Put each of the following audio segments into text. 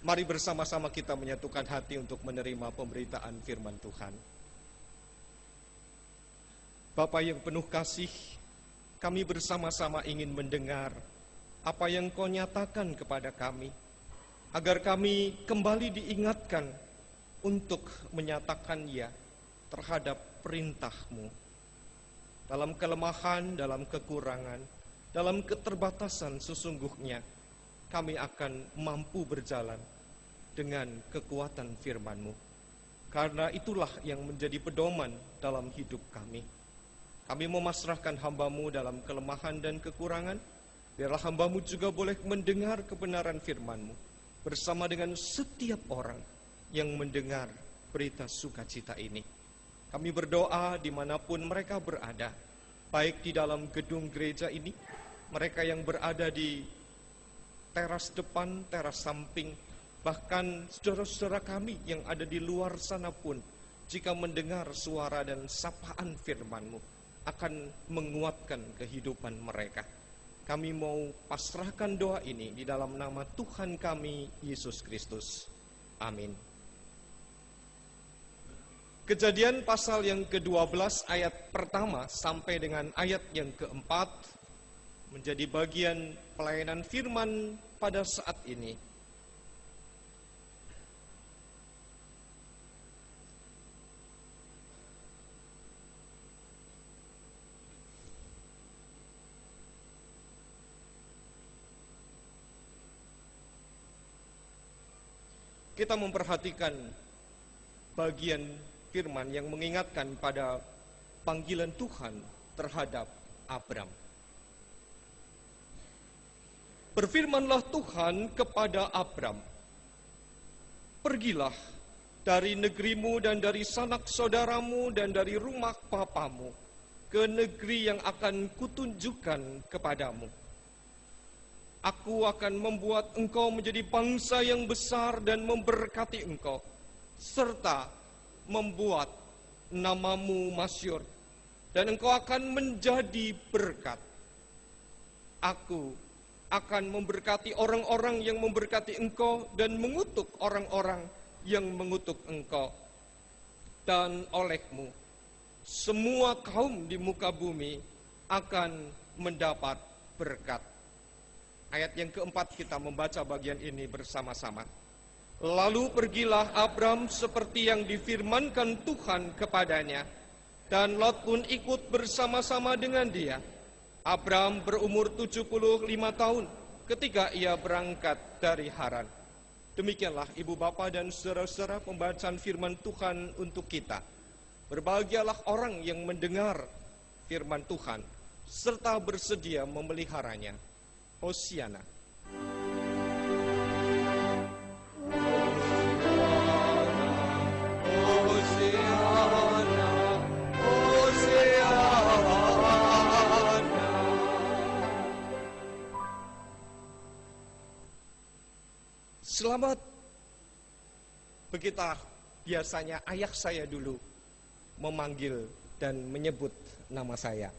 Mari bersama-sama kita menyatukan hati untuk menerima pemberitaan firman Tuhan. Bapa yang penuh kasih, kami bersama-sama ingin mendengar apa yang Kau nyatakan kepada kami, agar kami kembali diingatkan untuk menyatakan ya terhadap perintah-Mu. Dalam kelemahan, dalam kekurangan, dalam keterbatasan sesungguhnya, kami akan mampu berjalan dengan kekuatan firman-Mu. Karena itulah yang menjadi pedoman dalam hidup kami. Kami memasrahkan hamba-Mu dalam kelemahan dan kekurangan. Biarlah hamba-Mu juga boleh mendengar kebenaran firman-Mu bersama dengan setiap orang yang mendengar berita sukacita ini. Kami berdoa dimanapun mereka berada, baik di dalam gedung gereja ini, mereka yang berada di teras depan, teras samping, bahkan saudara-saudara kami yang ada di luar sana pun, jika mendengar suara dan sapaan firman-Mu, akan menguatkan kehidupan mereka. Kami mau pasrahkan doa ini di dalam nama Tuhan kami, Yesus Kristus. Amin. Kejadian pasal yang ke-12 ayat pertama sampai dengan ayat yang ke-4 menjadi bagian pelayanan firman pada saat ini. Kita memperhatikan bagian firman yang mengingatkan pada panggilan Tuhan terhadap Abram. Berfirmanlah Tuhan kepada Abram, "Pergilah dari negerimu dan dari sanak saudaramu dan dari rumah bapamu ke negeri yang akan kutunjukkan kepadamu. Aku akan membuat engkau menjadi bangsa yang besar dan memberkati engkau, serta membuat namamu masyhur, dan engkau akan menjadi berkat. Aku akan memberkati orang-orang yang memberkati engkau dan mengutuk orang-orang yang mengutuk engkau. Dan olehmu, semua kaum di muka bumi akan mendapat berkat." Ayat yang keempat kita membaca bagian ini bersama-sama. "Lalu pergilah Abram seperti yang difirmankan Tuhan kepadanya, dan Lot pun ikut bersama-sama dengan dia. Abram berumur 75 tahun ketika ia berangkat dari Haran." Demikianlah ibu bapa dan saudara-saudara pembacaan firman Tuhan untuk kita. Berbahagialah orang yang mendengar firman Tuhan serta bersedia memeliharanya. Hosiana. Selamat. Begitu biasanya ayah saya dulu memanggil dan menyebut nama saya.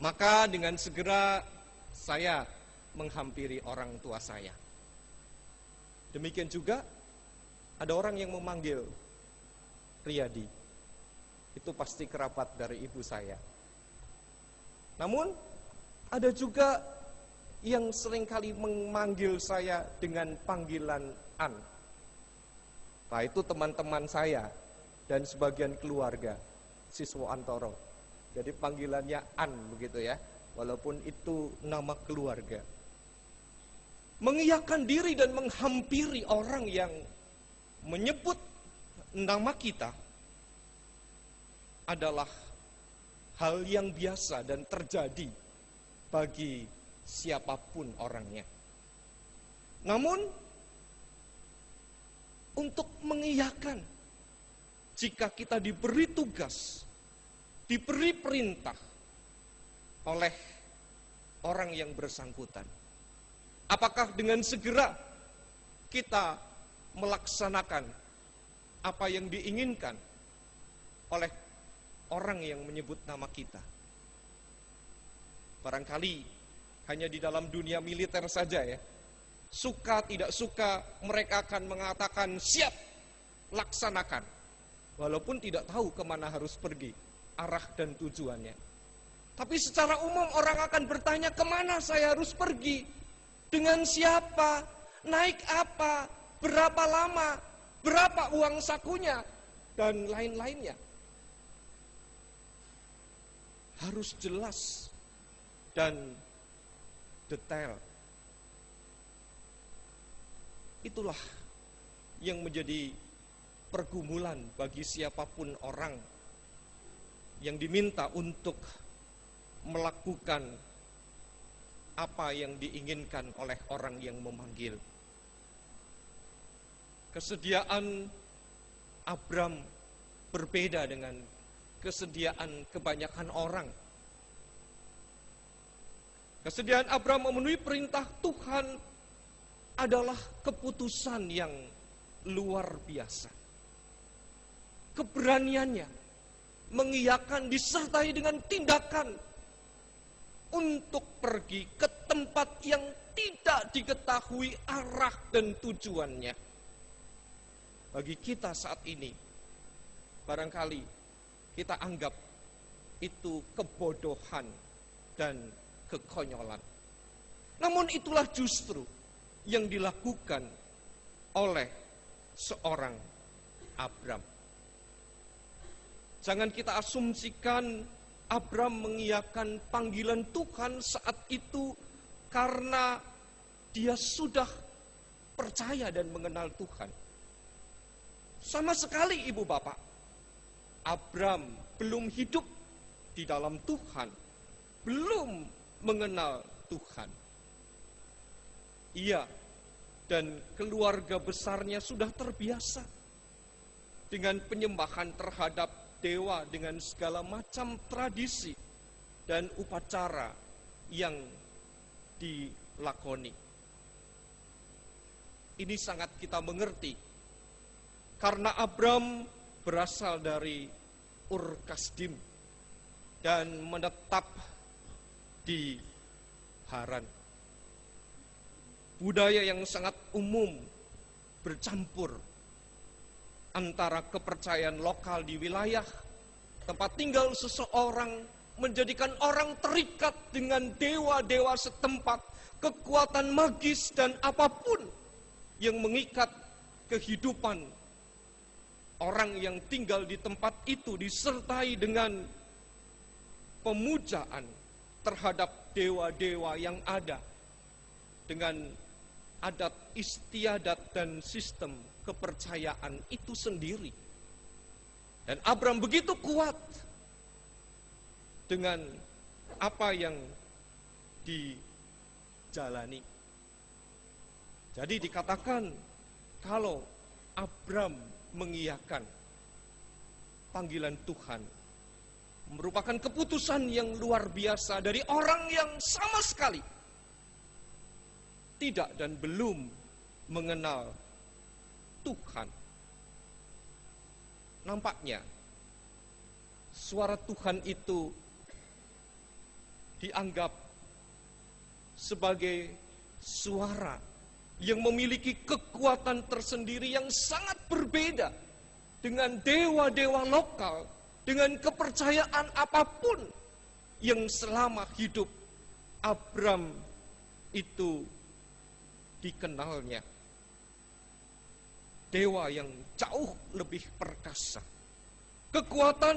Maka dengan segera saya menghampiri orang tua saya. Demikian juga ada orang yang memanggil Riyadi. Itu pasti kerabat dari ibu saya. Namun ada juga yang seringkali memanggil saya dengan panggilan An. Nah, itu teman-teman saya dan sebagian keluarga siswa Antoro. Jadi panggilannya An begitu ya. Walaupun itu nama keluarga. Mengiyakan diri dan menghampiri orang yang menyebut nama kita adalah hal yang biasa dan terjadi bagi siapapun orangnya. Namun, untuk mengiyakan, jika kita diberi tugas, diberi perintah oleh orang yang bersangkutan, apakah dengan segera kita melaksanakan apa yang diinginkan oleh orang yang menyebut nama kita? Barangkali hanya di dalam dunia militer saja ya, Suka tidak suka, mereka akan mengatakan siap, laksanakan. Walaupun tidak tahu kemana harus pergi, arah dan tujuannya. Tapi secara umum orang akan bertanya, kemana saya harus pergi? Dengan siapa? Naik apa? Berapa lama? Berapa uang sakunya? Dan lain-lainnya. Harus jelas dan detail. Itulah yang menjadi pergumulan bagi siapapun orang yang diminta untuk melakukan apa yang diinginkan oleh orang yang memanggil. Kesediaan Abram berbeda dengan kesediaan kebanyakan orang. Kesediaan Abram memenuhi perintah Tuhan adalah keputusan yang luar biasa. Keberaniannya mengiyakan disertai dengan tindakan untuk pergi ke tempat yang tidak diketahui arah dan tujuannya. Bagi kita saat ini, barangkali kita anggap itu kebodohan dan kekonyolan. Namun itulah justru yang dilakukan oleh seorang Abram. Jangan kita asumsikan Abram mengiyakan panggilan Tuhan saat itu karena dia sudah percaya dan mengenal Tuhan. Sama sekali ibu bapak, Abram belum hidup di dalam Tuhan, belum mengenal Tuhan. Ia dan keluarga besarnya sudah terbiasa dengan penyembahan terhadap dewa dengan segala macam tradisi dan upacara yang dilakoni. Ini sangat kita mengerti karena Abram berasal dari Ur Kasdim dan menetap di Haran. Budaya yang sangat umum bercampur antara kepercayaan lokal di wilayah tempat tinggal seseorang, menjadikan orang terikat dengan dewa-dewa setempat, kekuatan magis dan apapun yang mengikat kehidupan orang yang tinggal di tempat itu, disertai dengan pemujaan terhadap dewa-dewa yang ada dengan adat istiadat dan sistem kepercayaan itu sendiri. Dan Abram begitu kuat dengan apa yang dijalani. Jadi dikatakan kalau Abram mengiyakan panggilan Tuhan merupakan keputusan yang luar biasa dari orang yang sama sekali tidak dan belum mengenal Tuhan. Nampaknya suara Tuhan itu dianggap sebagai suara yang memiliki kekuatan tersendiri yang sangat berbeda dengan dewa-dewa lokal, dengan kepercayaan apapun yang selama hidup Abram itu dikenalnya. Dewa yang jauh lebih perkasa, kekuatan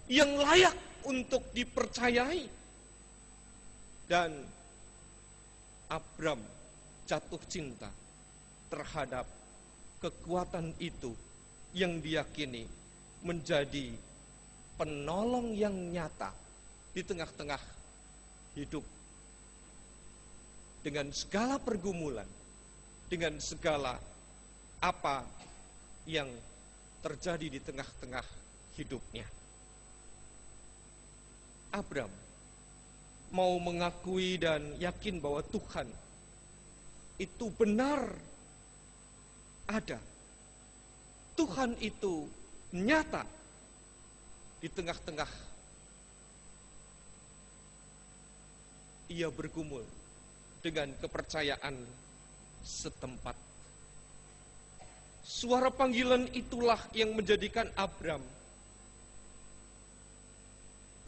yang layak untuk dipercayai. Dan Abram jatuh cinta terhadap kekuatan itu yang diyakini menjadi penolong yang nyata di tengah-tengah hidup. Dengan segala pergumulan, dengan segala apa yang terjadi di tengah-tengah hidupnya. Abram mau mengakui dan yakin bahwa Tuhan itu benar ada. Tuhan itu nyata di tengah-tengah ia bergumul dengan kepercayaan setempat. Suara panggilan itulah yang menjadikan Abram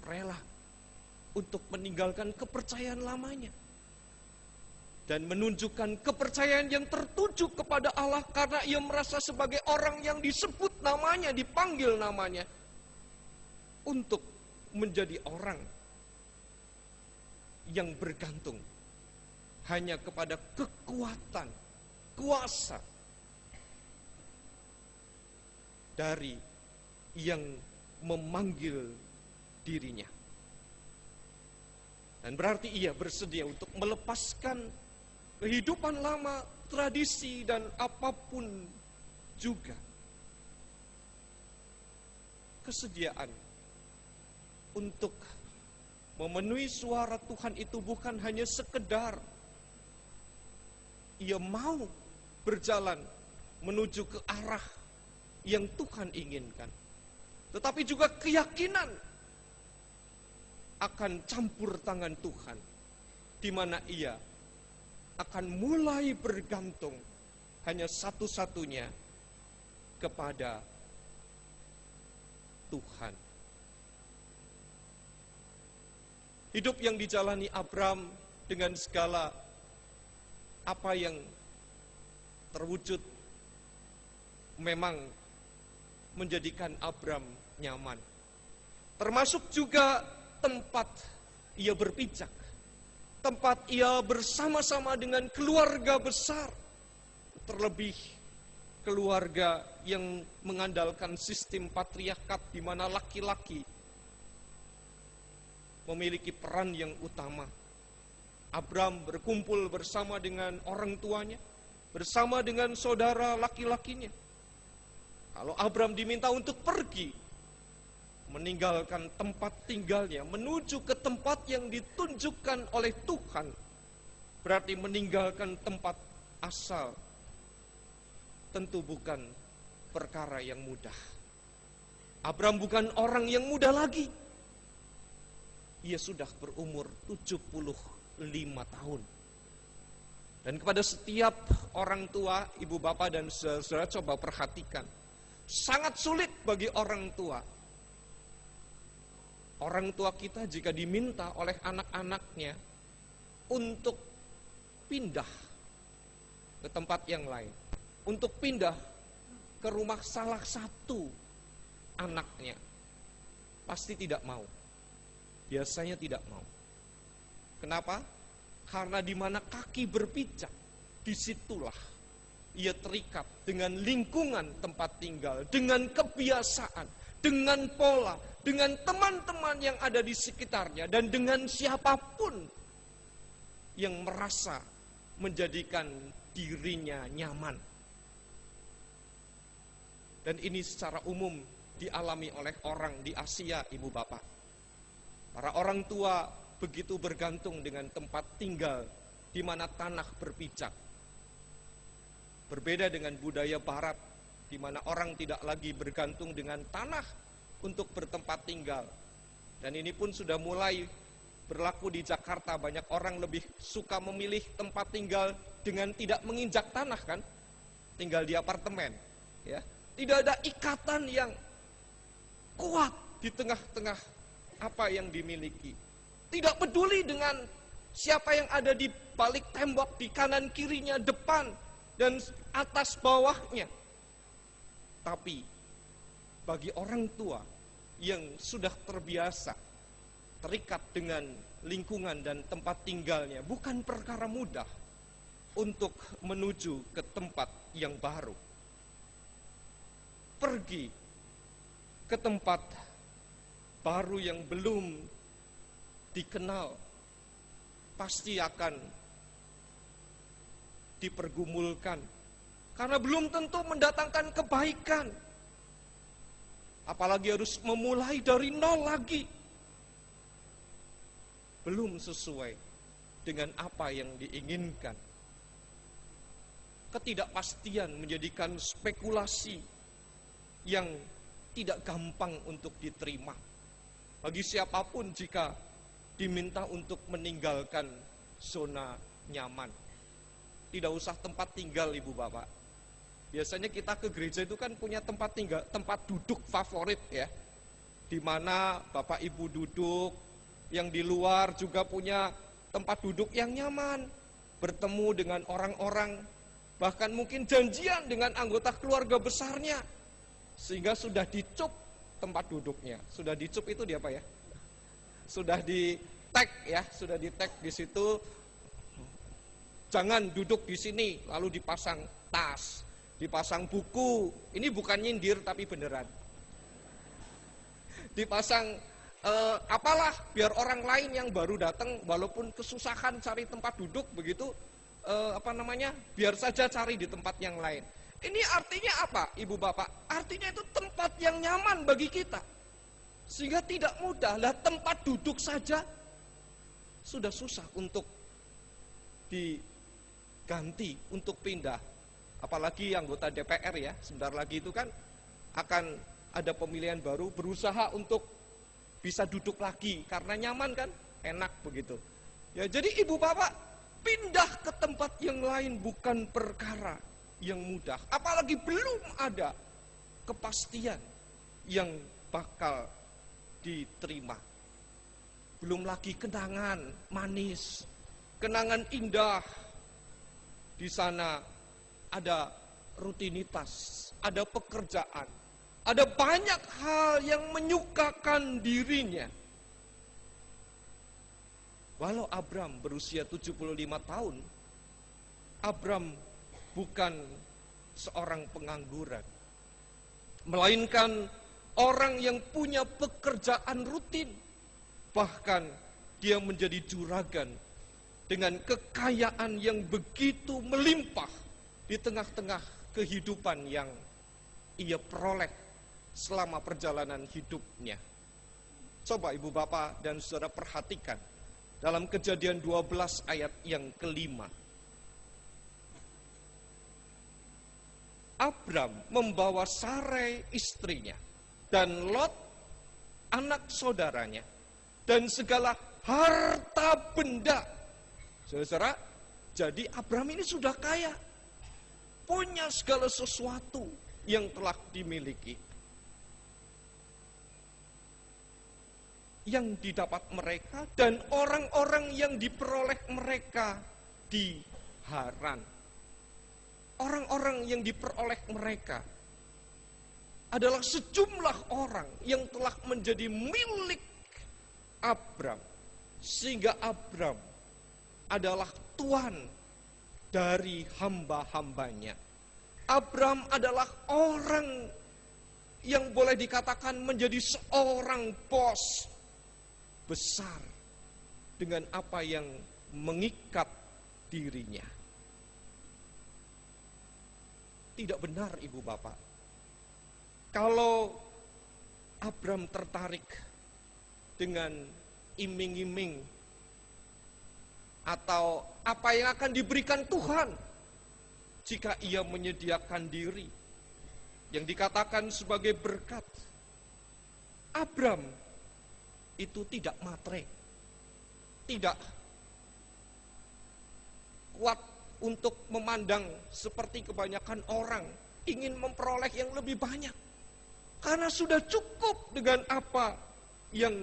rela untuk meninggalkan kepercayaan lamanya dan menunjukkan kepercayaan yang tertuju kepada Allah karena ia merasa sebagai orang yang disebut namanya, dipanggil namanya, untuk menjadi orang yang bergantung hanya kepada kekuatan, kuasa dari yang memanggil dirinya. Dan berarti ia bersedia untuk melepaskan kehidupan lama, tradisi, dan apapun juga. Kesediaan untuk memenuhi suara Tuhan itu bukan hanya sekedar ia mau berjalan menuju ke arah yang Tuhan inginkan, tetapi juga keyakinan akan campur tangan Tuhan, di mana ia akan mulai bergantung hanya satu-satunya kepada Tuhan. Hidup yang dijalani Abram dengan segala apa yang terwujud memang menjadikan Abram nyaman. Termasuk juga tempat ia berpijak, tempat ia bersama-sama dengan keluarga besar, terlebih keluarga yang mengandalkan sistem patriarkat di mana laki-laki memiliki peran yang utama. Abram berkumpul bersama dengan orang tuanya, bersama dengan saudara laki-lakinya. Kalau Abram diminta untuk pergi, meninggalkan tempat tinggalnya, menuju ke tempat yang ditunjukkan oleh Tuhan, berarti meninggalkan tempat asal. Tentu bukan perkara yang mudah. Abram bukan orang yang muda lagi. Ia sudah berumur 75 tahun. Dan kepada setiap orang tua, ibu bapak dan saudara coba perhatikan. Sangat sulit bagi orang tua. Orang tua kita jika diminta oleh anak-anaknya untuk pindah ke tempat yang lain, untuk pindah ke rumah salah satu anaknya, pasti tidak mau. Biasanya tidak mau. Kenapa? Karena di mana kaki berpijak, disitulah ia terikat dengan lingkungan tempat tinggal, dengan kebiasaan, dengan pola, dengan teman-teman yang ada di sekitarnya, dan dengan siapapun yang merasa menjadikan dirinya nyaman. Dan ini secara umum dialami oleh orang di Asia, ibu bapak. Para orang tua begitu bergantung dengan tempat tinggal di mana tanah berpijak. Berbeda dengan budaya barat, di mana orang tidak lagi bergantung dengan tanah untuk bertempat tinggal. Dan ini pun sudah mulai berlaku di Jakarta. Banyak orang lebih suka memilih tempat tinggal dengan tidak menginjak tanah kan, tinggal di apartemen. Ya, tidak ada ikatan yang kuat di tengah-tengah apa yang dimiliki. Tidak peduli dengan siapa yang ada di balik tembok, di kanan kirinya, depan dan atas bawahnya. Tapi bagi orang tua yang sudah terbiasa terikat dengan lingkungan dan tempat tinggalnya, bukan perkara mudah untuk menuju ke tempat yang baru. Pergi ke tempat baru yang belum dikenal, pasti akan dipergumulkan, karena belum tentu mendatangkan kebaikan. Apalagi harus memulai dari nol lagi. Belum sesuai dengan apa yang diinginkan. Ketidakpastian menjadikan spekulasi yang tidak gampang untuk diterima bagi siapapun jika diminta untuk meninggalkan zona nyaman. Tidak usah tempat tinggal Ibu Bapak. Biasanya kita ke gereja itu kan punya tempat tinggal, tempat duduk favorit ya. Di mana Bapak Ibu duduk, yang di luar juga punya tempat duduk yang nyaman, bertemu dengan orang-orang, bahkan mungkin janjian dengan anggota keluarga besarnya, sehingga sudah dicup tempat duduknya. Sudah dicup itu di apa ya? Sudah di tag ya, sudah di tag di situ. Jangan duduk di sini, lalu dipasang tas, dipasang buku. Ini bukan nyindir tapi beneran. Dipasang apalah biar orang lain yang baru datang walaupun kesusahan cari tempat duduk begitu biar saja cari di tempat yang lain. Ini artinya apa, Ibu Bapak? Artinya itu tempat yang nyaman bagi kita. Sehingga tidak mudah. Lah tempat duduk saja sudah susah untuk diganti, untuk pindah. Apalagi anggota DPR ya, sebentar lagi itu kan akan ada pemilihan baru, berusaha untuk bisa duduk lagi karena nyaman kan, enak begitu. Ya, jadi Ibu Bapak pindah ke tempat yang lain bukan perkara yang mudah, apalagi belum ada kepastian yang bakal diterima. Belum lagi kenangan manis, kenangan indah. Di sana ada rutinitas, ada pekerjaan, ada banyak hal yang menyukakan dirinya. Walau Abram berusia 75 tahun, Abram bukan seorang pengangguran, melainkan orang yang punya pekerjaan rutin. Bahkan dia menjadi juragan dengan kekayaan yang begitu melimpah di tengah-tengah kehidupan yang ia peroleh selama perjalanan hidupnya. Coba Ibu Bapak dan Saudara perhatikan dalam Kejadian 12 ayat yang kelima. Abram membawa Sarai istrinya dan Lot anak saudaranya dan segala harta benda. Saudara, jadi Abram ini sudah kaya, punya segala sesuatu yang telah dimiliki, yang didapat mereka dan orang-orang yang diperoleh mereka di Haran. Orang-orang yang diperoleh mereka adalah sejumlah orang yang telah menjadi milik Abram, sehingga Abram adalah tuan dari hamba-hambanya. Abram adalah orang yang boleh dikatakan menjadi seorang bos besar dengan apa yang mengikat dirinya. Tidak benar Ibu Bapak, kalau Abram tertarik dengan iming-iming atau apa yang akan diberikan Tuhan jika ia menyediakan diri yang dikatakan sebagai berkat. Abram itu tidak matre, tidak kuat untuk memandang seperti kebanyakan orang ingin memperoleh yang lebih banyak, karena sudah cukup dengan apa yang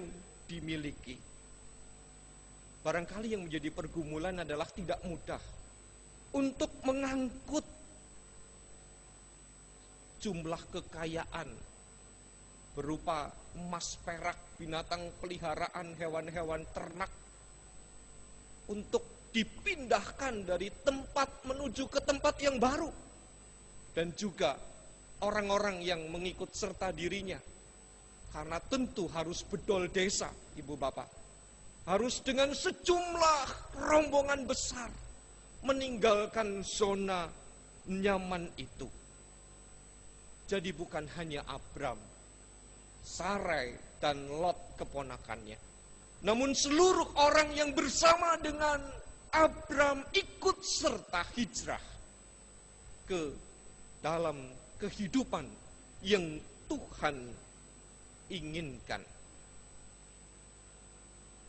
dimiliki. Barangkali yang menjadi pergumulan adalah tidak mudah untuk mengangkut jumlah kekayaan berupa emas, perak, binatang peliharaan, hewan-hewan ternak untuk dipindahkan dari tempat menuju ke tempat yang baru. Dan juga orang-orang yang mengikut serta dirinya, karena tentu harus bedol desa, Ibu Bapak, harus dengan sejumlah rombongan besar meninggalkan zona nyaman itu. Jadi bukan hanya Abram, Sarai dan Lot keponakannya, namun seluruh orang yang bersama dengan Abram ikut serta hijrah ke dalam kehidupan yang Tuhan inginkan.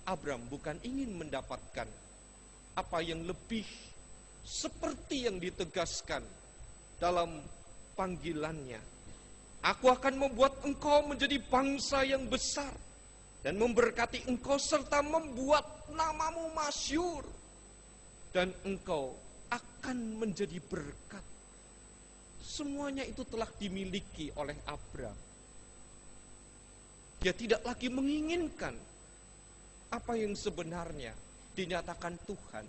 Abram bukan ingin mendapatkan apa yang lebih seperti yang ditegaskan dalam panggilannya. Aku akan membuat engkau menjadi bangsa yang besar dan memberkati engkau serta membuat namamu masyhur, dan engkau akan menjadi berkat. Semuanya itu telah dimiliki oleh Abram. Dia tidak lagi menginginkan apa yang sebenarnya dinyatakan Tuhan,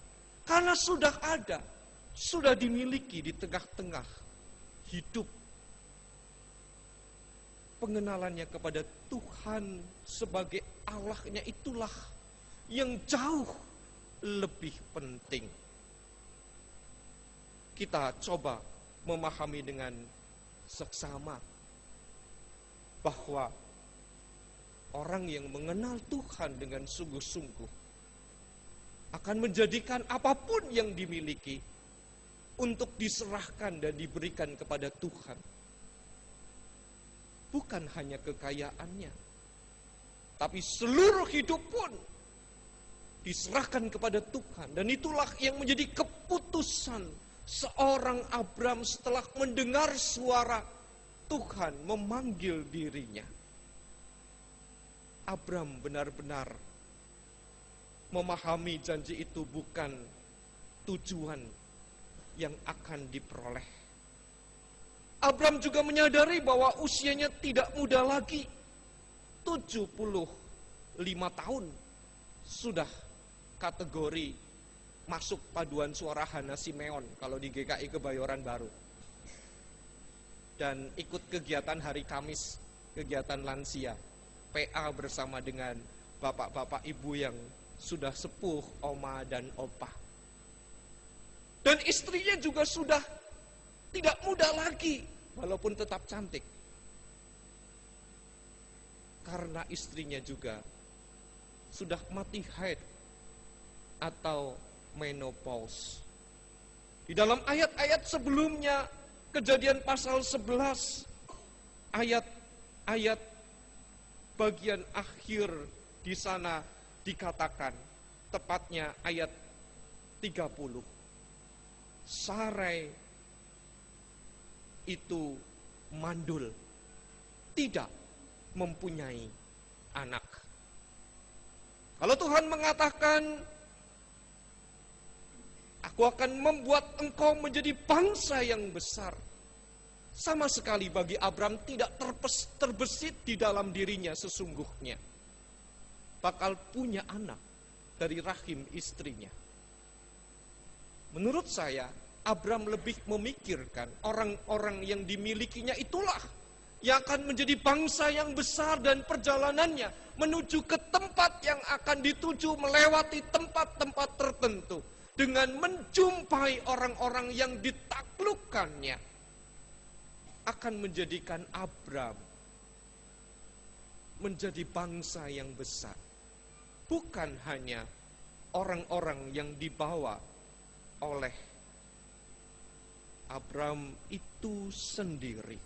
karena sudah ada, sudah dimiliki di tengah-tengah hidup. Pengenalannya kepada Tuhan sebagai Allahnya itulah yang jauh lebih penting. Kita coba memahami dengan seksama bahwa orang yang mengenal Tuhan dengan sungguh-sungguh akan menjadikan apapun yang dimiliki untuk diserahkan dan diberikan kepada Tuhan. Bukan hanya kekayaannya, tapi seluruh hidup pun diserahkan kepada Tuhan. Dan itulah yang menjadi keputusan seorang Abram setelah mendengar suara Tuhan memanggil dirinya. Abram benar-benar memahami janji itu bukan tujuan yang akan diperoleh. Abram juga menyadari bahwa usianya tidak muda lagi. 75 tahun sudah kategori masuk paduan suara Hana Simeon kalau di GKI Kebayoran Baru. Dan ikut kegiatan hari Kamis, kegiatan lansia, PA bersama dengan bapak-bapak ibu yang sudah sepuh, oma dan opa. Dan istrinya juga sudah tidak muda lagi, walaupun tetap cantik. Karena istrinya juga sudah mati haid atau menopause. Di dalam ayat-ayat sebelumnya, Kejadian pasal 11, ayat bagian akhir di sana dikatakan, tepatnya ayat 30. Sarai itu mandul, tidak mempunyai anak. Kalau Tuhan mengatakan, aku akan membuat engkau menjadi bangsa yang besar, sama sekali bagi Abram tidak terbesit di dalam dirinya sesungguhnya bakal punya anak dari rahim istrinya. Menurut saya, Abram lebih memikirkan orang-orang yang dimilikinya itulah yang akan menjadi bangsa yang besar, dan perjalanannya menuju ke tempat yang akan dituju melewati tempat-tempat tertentu dengan menjumpai orang-orang yang ditaklukkannya akan menjadikan Abram menjadi bangsa yang besar. Bukan hanya orang-orang yang dibawa oleh Abram itu sendiri.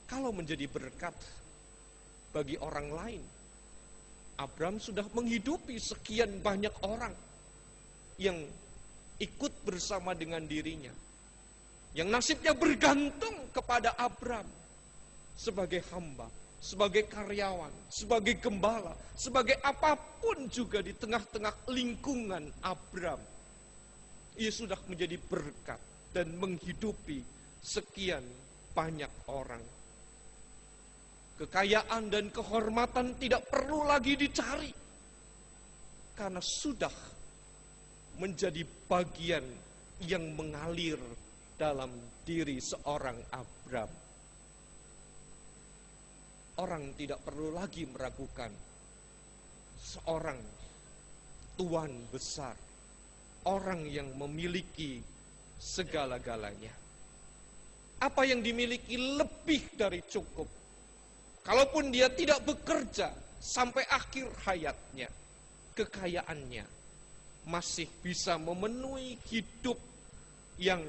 Kalau menjadi berkat bagi orang lain, Abram sudah menghidupi sekian banyak orang yang ikut bersama dengan dirinya, yang nasibnya bergantung kepada Abram sebagai hamba, sebagai karyawan, sebagai gembala, sebagai apapun juga di tengah-tengah lingkungan Abram. Ia sudah menjadi berkat dan menghidupi sekian banyak orang. Kekayaan dan kehormatan tidak perlu lagi dicari, karena sudah menjadi bagian yang mengalir dalam diri seorang Abram. Orang tidak perlu lagi meragukan seorang tuan besar, orang yang memiliki segala-galanya. Apa yang dimiliki lebih dari cukup. Kalaupun dia tidak bekerja sampai akhir hayatnya, kekayaannya masih bisa memenuhi hidup yang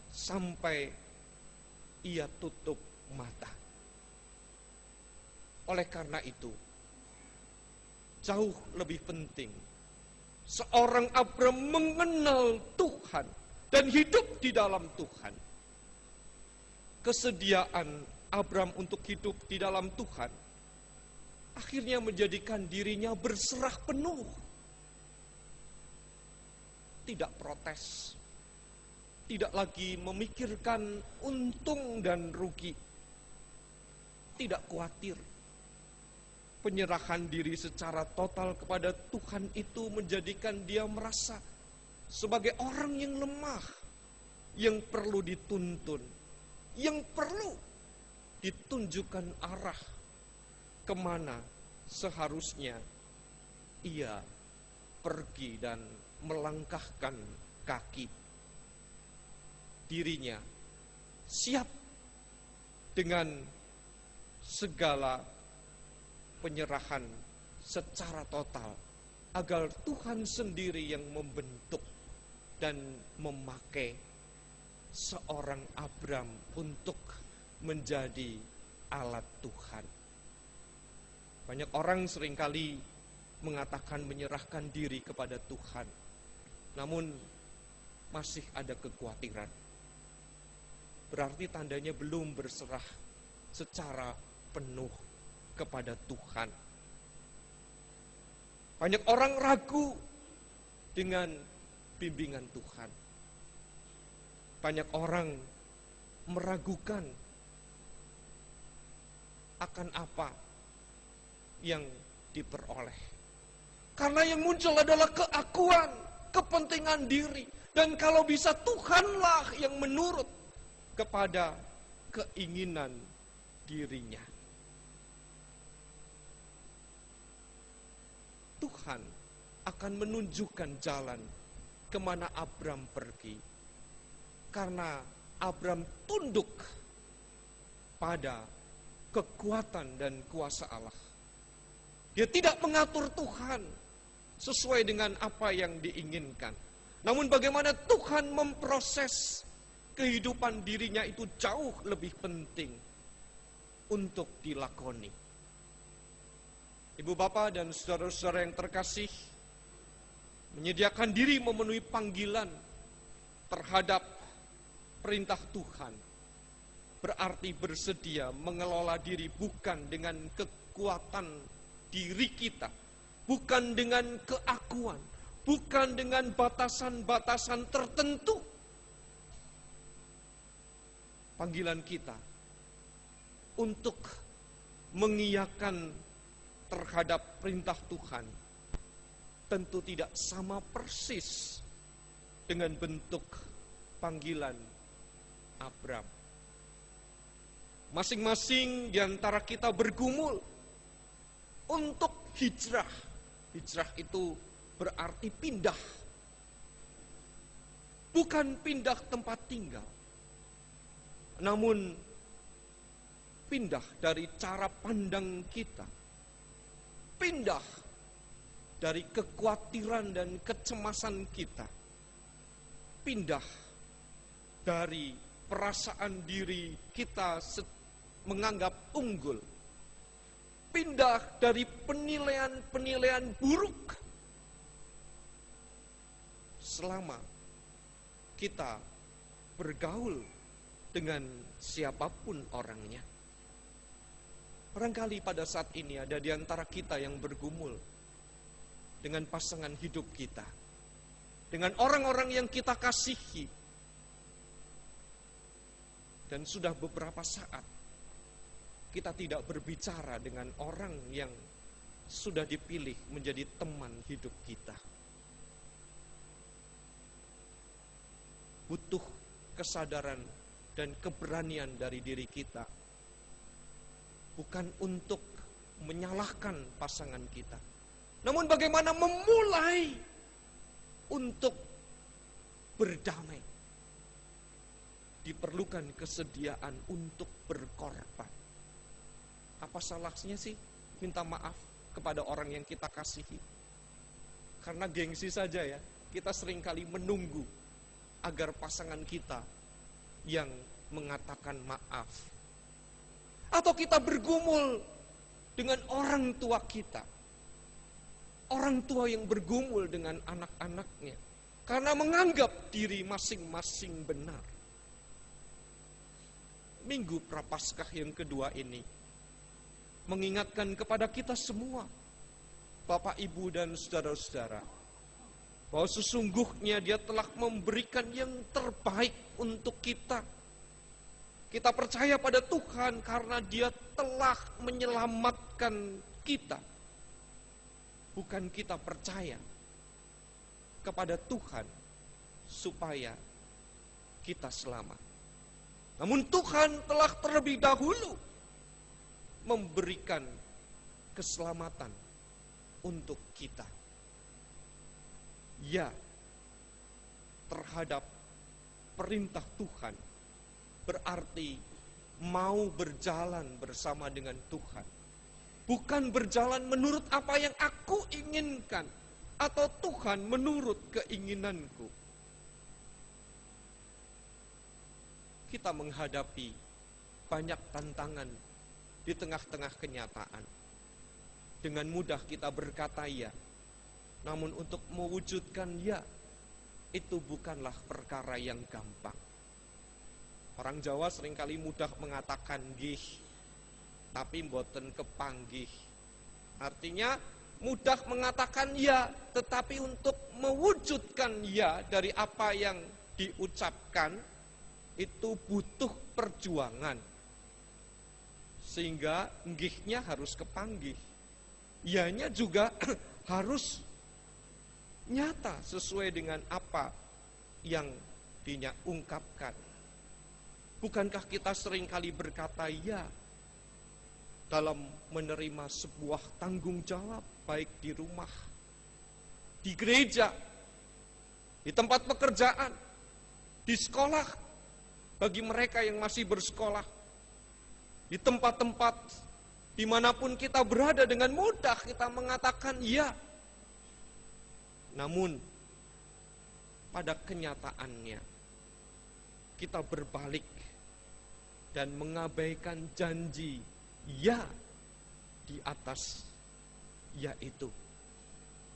sampai ia tutup mata. Oleh karena itu, jauh lebih penting Seorang Abram mengenal Tuhan dan hidup di dalam Tuhan. Kesediaan Abram untuk hidup di dalam Tuhan akhirnya menjadikan dirinya berserah penuh. Tidak protes, tidak lagi memikirkan untung dan rugi, tidak khawatir. Penyerahan diri secara total kepada Tuhan itu menjadikan dia merasa sebagai orang yang lemah, yang perlu dituntun, yang perlu ditunjukkan arah kemana seharusnya ia pergi dan melangkahkan kaki. Dirinya siap dengan segala penyerahan secara total agar Tuhan sendiri yang membentuk dan memakai seorang Abram untuk menjadi alat Tuhan. Banyak orang seringkali mengatakan menyerahkan diri kepada Tuhan, namun masih ada kekhawatiran. Berarti tandanya belum berserah secara penuh kepada Tuhan. Banyak orang ragu dengan bimbingan Tuhan. Banyak orang meragukan akan apa yang diperoleh. Karena yang muncul adalah keakuan, kepentingan diri. Dan kalau bisa Tuhanlah yang menurut kepada keinginan dirinya. Tuhan akan menunjukkan jalan kemana Abram pergi. Karena Abram tunduk pada kekuatan dan kuasa Allah. Dia tidak mengatur Tuhan sesuai dengan apa yang diinginkan. Namun bagaimana Tuhan memproses kehidupan dirinya itu jauh lebih penting untuk dilakoni. Ibu bapak dan saudara-saudara yang terkasih, menyediakan diri memenuhi panggilan terhadap perintah Tuhan berarti bersedia mengelola diri bukan dengan kekuatan diri kita, bukan dengan keakuan, bukan dengan batasan-batasan tertentu. Panggilan kita untuk mengiyakan terhadap perintah Tuhan tentu tidak sama persis dengan bentuk panggilan Abram. Masing-masing di antara kita bergumul untuk hijrah. Hijrah itu berarti pindah. Bukan pindah tempat tinggal, namun pindah dari cara pandang kita. Pindah dari kekhawatiran dan kecemasan kita. Pindah dari perasaan diri kita menganggap unggul. Pindah dari penilaian-penilaian buruk. Selama kita bergaul dengan siapapun orangnya. Barangkali pada saat ini ada di antara kita yang bergumul dengan pasangan hidup kita, dengan orang-orang yang kita kasihi. Dan sudah beberapa saat kita tidak berbicara dengan orang yang sudah dipilih menjadi teman hidup kita. Butuh kesadaran dan keberanian dari diri kita. Bukan untuk menyalahkan pasangan kita, namun bagaimana memulai untuk berdamai. Diperlukan kesediaan untuk berkorban. Apa salahnya sih minta maaf kepada orang yang kita kasihi? Karena gengsi saja ya, kita seringkali menunggu agar pasangan kita yang mengatakan maaf. Atau kita bergumul dengan orang tua kita. orang tua yang bergumul dengan anak-anaknya karena menganggap diri masing-masing benar. Minggu Prapaskah yang kedua ini mengingatkan kepada kita semua, Bapak, Ibu, dan saudara-saudara, bahwa sesungguhnya Dia telah memberikan yang terbaik untuk kita. Kita percaya pada Tuhan karena Dia telah menyelamatkan kita. Bukan kita percaya kepada Tuhan supaya kita selamat. Namun Tuhan telah terlebih dahulu memberikan keselamatan untuk kita. Ya, terhadap perintah Tuhan berarti mau berjalan bersama dengan Tuhan. Bukan berjalan menurut apa yang aku inginkan atau Tuhan menurut keinginanku. Kita menghadapi banyak tantangan di tengah-tengah kenyataan. Dengan mudah kita berkata ya, namun untuk mewujudkan ya, itu bukanlah perkara yang gampang. Orang Jawa seringkali mudah mengatakan gih, tapi mboten kepanggih. Artinya mudah mengatakan ya, tetapi untuk mewujudkan ya dari apa yang diucapkan, itu butuh perjuangan. Sehingga nggihnya harus kepanggih. Yanya juga harus nyata sesuai dengan apa yang dinya ungkapkan. Bukankah kita seringkali berkata ya dalam menerima sebuah tanggung jawab, baik di rumah, di gereja, di tempat pekerjaan, di sekolah, bagi mereka yang masih bersekolah, di tempat-tempat dimanapun kita berada, dengan mudah kita mengatakan ya. Namun pada kenyataannya kita berbalik dan mengabaikan janji ya di atas ya itu.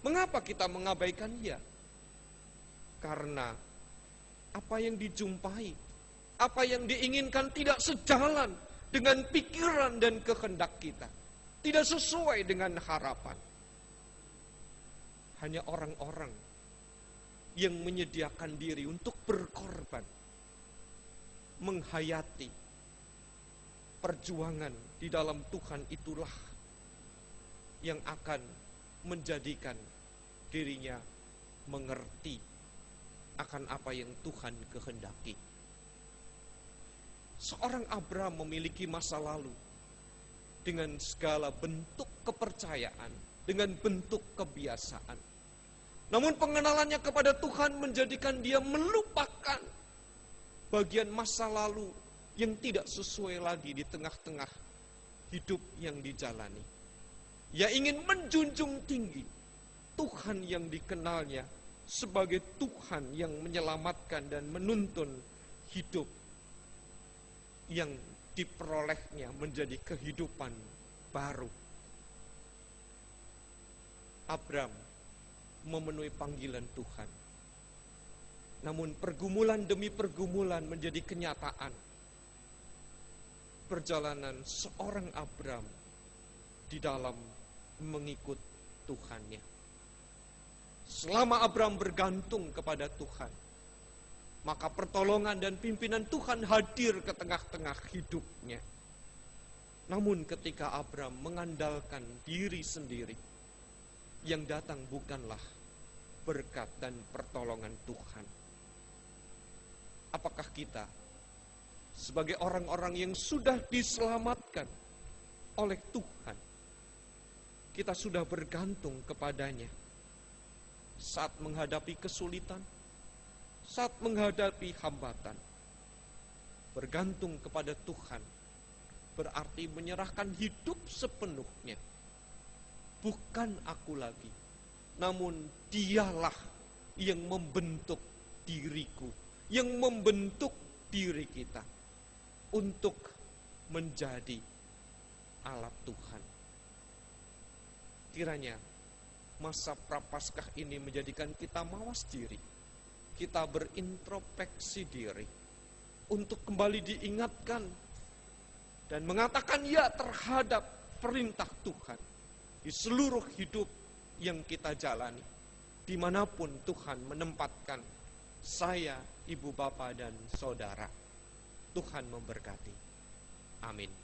Mengapa kita mengabaikan ya? Karena apa yang dijumpai, apa yang diinginkan tidak sejalan dengan pikiran dan kehendak kita. Tidak sesuai dengan harapan. Hanya orang-orang yang menyediakan diri untuk berkorban, menghayati perjuangan di dalam Tuhan, itulah yang akan menjadikan dirinya mengerti akan apa yang Tuhan kehendaki. Seorang Abraham memiliki masa lalu dengan segala bentuk kepercayaan, dengan bentuk kebiasaan. Namun pengenalannya kepada Tuhan menjadikan dia melupakan bagian masa lalu yang tidak sesuai lagi di tengah-tengah hidup yang dijalani. Ia ingin menjunjung tinggi Tuhan yang dikenalnya sebagai Tuhan yang menyelamatkan dan menuntun hidup yang diperolehnya menjadi kehidupan baru. Abraham memenuhi panggilan Tuhan. Namun pergumulan demi pergumulan menjadi kenyataan. Perjalanan seorang Abraham di dalam mengikut Tuhannya. Selama Abraham bergantung kepada Tuhan, maka pertolongan dan pimpinan Tuhan hadir ke tengah-tengah hidupnya. Namun ketika Abraham mengandalkan diri sendiri, yang datang bukanlah berkat dan pertolongan Tuhan. Apakah kita sebagai orang-orang yang sudah diselamatkan oleh Tuhan, kita sudah bergantung kepadanya saat menghadapi kesulitan, saat menghadapi hambatan? Bergantung kepada Tuhan berarti menyerahkan hidup sepenuhnya. Bukan aku lagi, namun Dialah yang membentuk diriku, yang membentuk diri kita untuk menjadi alat Tuhan. Kiranya masa Prapaskah ini menjadikan kita mawas diri, kita berintrospeksi diri, untuk kembali diingatkan dan mengatakan ya terhadap perintah Tuhan di seluruh hidup yang kita jalani, dimanapun Tuhan menempatkan saya, ibu, bapak, dan saudara. Tuhan memberkati. Amin.